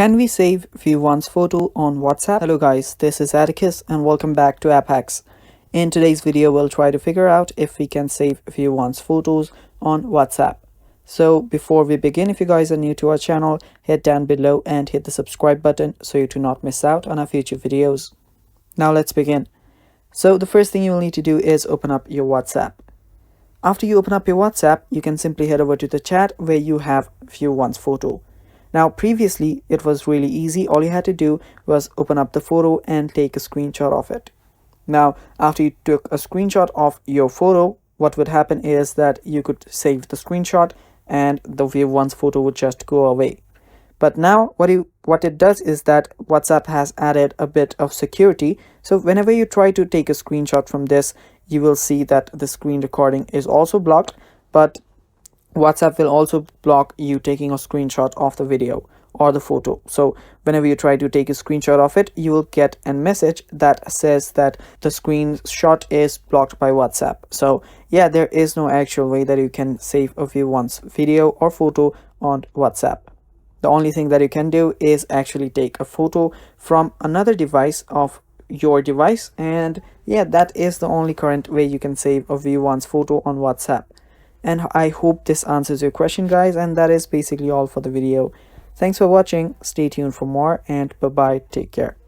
Can we save V1's photo on WhatsApp? Hello guys, this is Atticus and welcome back to App Hacks. In today's video, we'll try to figure out if we can save V1's photos on WhatsApp. So before we begin, if you guys are new to our channel, hit down below and hit the subscribe button so you do not miss out on our future videos. Now let's begin. So the first thing you will need to do is open up your WhatsApp. After you open up your WhatsApp, you can simply head over to the chat where you have V1's photo. Now previously it was really easy. All you had to do was open up the photo and take a screenshot of it. Now after you took a screenshot of your photo, what would happen is that you could save the screenshot and the V1's photo would just go away. But now what it does is that WhatsApp has added a bit of security. So whenever you try to take a screenshot from this, you will see that the screen recording is also blocked, but WhatsApp will also block you taking a screenshot of the video or the photo. So whenever you try to take a screenshot of it, you will get a message that says that the screenshot is blocked by WhatsApp. So yeah, there is no actual way that you can save a V1's video or photo on WhatsApp. The only thing that you can do is actually take a photo from another device of your device, and yeah, that is the only current way you can save a V1's photo on WhatsApp. And I hope this answers your question, guys, and that is basically all for the video. Thanks for watching. Stay tuned for more, and bye bye. Take care.